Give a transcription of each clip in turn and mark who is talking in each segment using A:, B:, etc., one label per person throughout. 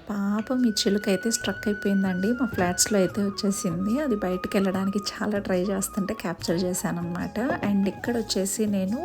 A: పాపం ఈ చిలుకైతే స్ట్రక్ అయిపోయిందండి. మా ఫ్లాట్స్‌లో అయితే వచ్చేసింది. అది బయటికి వెళ్ళడానికి చాలా ట్రై చేస్తుంటే క్యాప్చర్ చేశాననమాట. అండ్ ఇక్కడొచ్చేసి నేను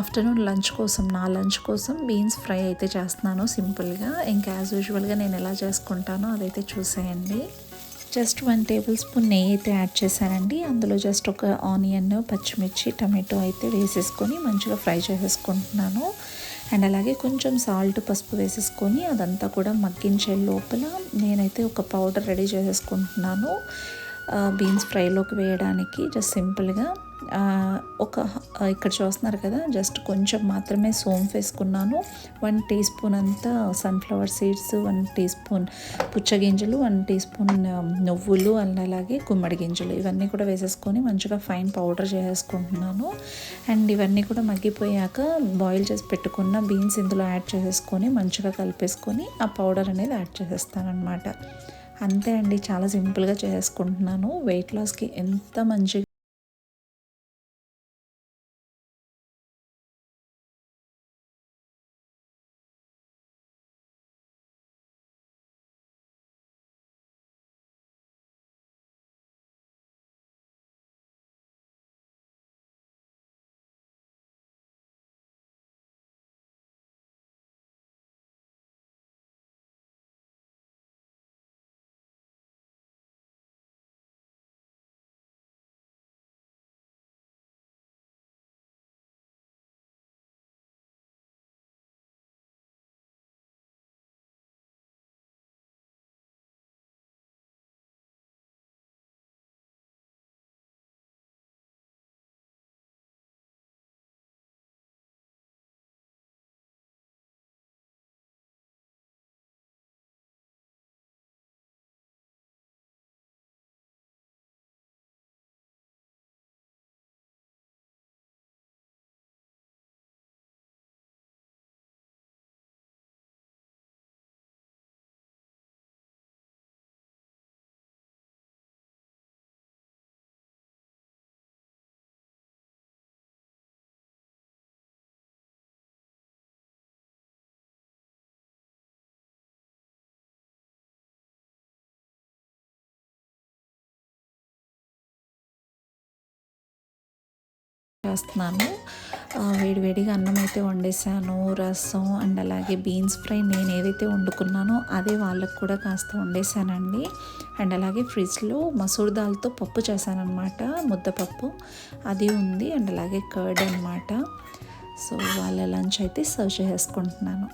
A: ఆఫ్టర్‌నూన్ లంచ్ కోసం, నా లంచ్ కోసం బీన్స్ ఫ్రై అయితే చేస్తున్నాను సింపుల్‌గా. ఇంకా యాజ్ యూజువల్‌గా నేను ఎలా చేసుకుంటానో అదైతే చూసేయండి. జస్ట్ 1 టేబుల్ స్పూన్ నెయ్యి అయితే యాడ్ చేశానండి. అందులో జస్ట్ ఒక ఆనియన్, పచ్చిమిర్చి, టమాటో అయితే వేసేసుకొని మంచిగా ఫ్రై చేసేసుకుంటున్నాను. అండ్ అలాగే కొంచెం సాల్ట్, పసుపు వేసేసుకొని అదంతా కూడా మగ్గించే లోపల నేనైతే ఒక పౌడర్ రెడీ చేసేసుకుంటున్నాను బీన్స్ ఫ్రైలోకి వేయడానికి. జస్ట్ సింపుల్గా ఇక్కడ చూస్తున్నారు కదా, జస్ట్ కొంచెం మాత్రమే సోంఫ్ వేసుకున్నాను. 1 టీ స్పూన్ అంతా సన్ఫ్లవర్ సీడ్స్, 1 టీ స్పూన్ పుచ్చగింజలు, 1 టీ స్పూన్ నువ్వులు, అండ్ అలాగే గుమ్మడి గింజలు ఇవన్నీ కూడా వేసేసుకొని మంచిగా ఫైన్ పౌడర్ చేసేసుకుంటున్నాను. అండ్ ఇవన్నీ కూడా మగ్గిపోయాక బాయిల్ చేసి పెట్టుకున్న బీన్స్ ఇందులో యాడ్ చేసేసుకొని మంచిగా కలిపేసుకొని ఆ పౌడర్ అనేది యాడ్ చేసేస్తాను అనమాట. అంతే అండి, చాలా సింపుల్గా చేసుకుంటున్నాను. వెయిట్ లాస్కి ఎంత మంచిగా చేస్తున్నాను. వేడివేడిగా అన్నం అయితే వండేసాను. రసం అండ్ అలాగే బీన్స్ ఫ్రై నేను ఏదైతే వండుకున్నానో అదే వాళ్ళకి కూడా కాస్త వండేసానండి. అండ్ అలాగే ఫ్రిడ్జ్‌లో మసూర్ దాల్‌తో పప్పు చేశాననమాట. ముద్దపప్పు అది ఉంది. అండ్ అలాగే కర్డ్ అనమాట. సో వాళ్ళ లంచ్ అయితే సర్వ్ చేసేసుకుంటున్నాను.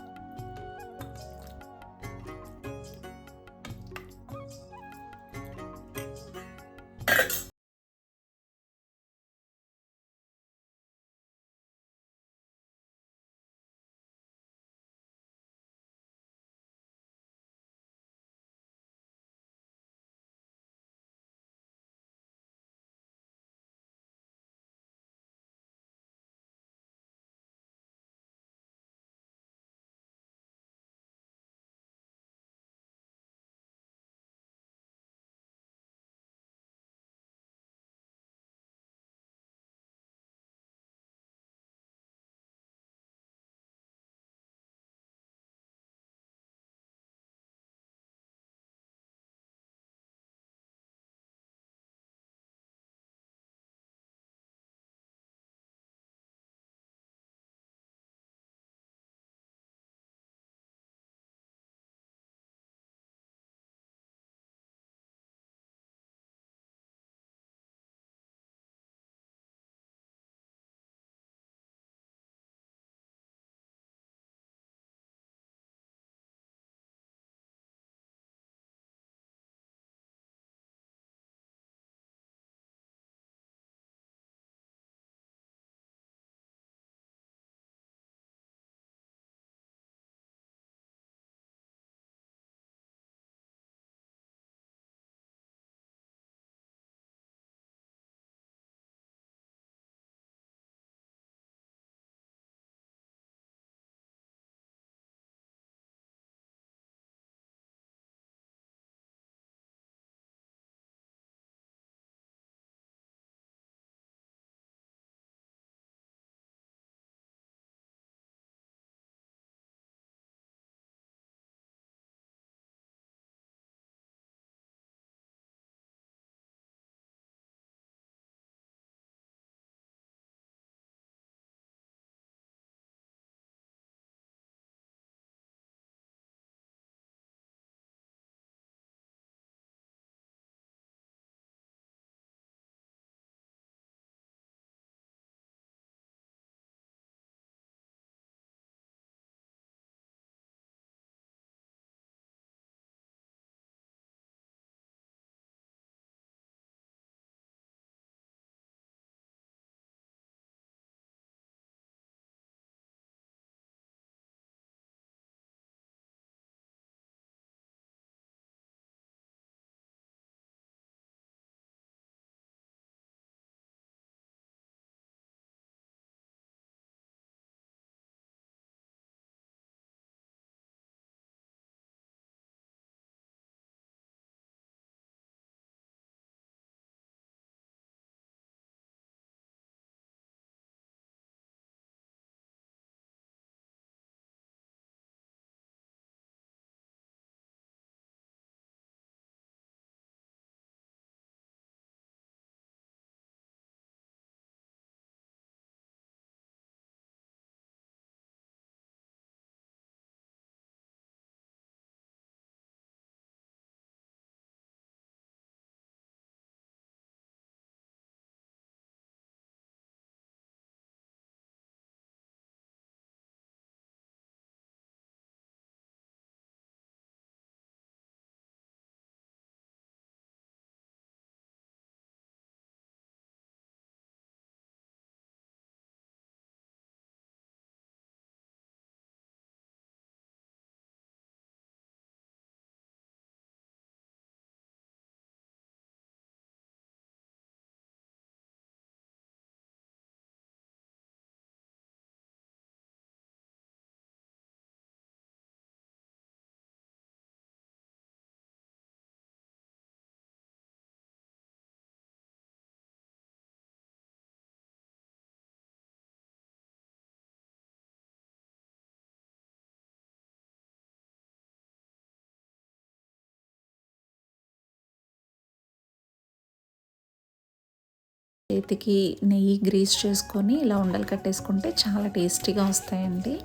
A: చేతికి నెయ్యి గ్రీస్ చేసుకొని ఇలా ఉండలు కట్టేసుకుంటే చాలా టేస్టీగా వస్తాయండి.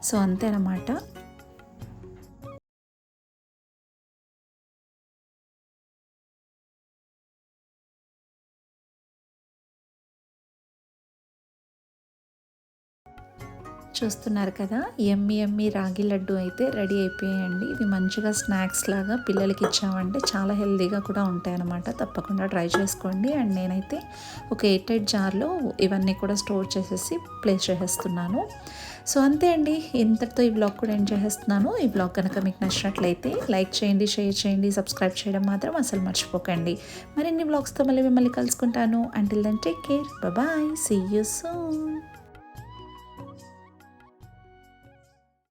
A: సో అంతేనమాట. చూస్తున్నారు కదా, యమ్మీ యమ్మీ రాగి లడ్డు అయితే రెడీ అయిపోయాయండి. ఇది మంచిగా స్నాక్స్ లాగా పిల్లలకి ఇచ్చామంటే చాలా హెల్తీగా కూడా ఉంటాయన్నమాట. తప్పకుండా ట్రై చేసుకోండి. అండ్ నేనైతే ఒక ఎయిట్ జార్లో ఇవన్నీ కూడా స్టోర్ చేసేసి ప్లేస్ చేసేస్తున్నాను. సో అంతే అండి, ఇంతటితో ఈ బ్లాగ్ కూడా ఎండ్ చేసేస్తున్నాను. ఈ బ్లాగ్ కనుక మీకు నచ్చినట్లయితే లైక్ చేయండి, షేర్ చేయండి, సబ్స్క్రైబ్ చేయడం మాత్రం అసలు మర్చిపోకండి. మరిన్ని బ్లాగ్స్తో మళ్ళీ మిమ్మల్ని కలుసుకుంటాను. Until then take care, bye, see you soon.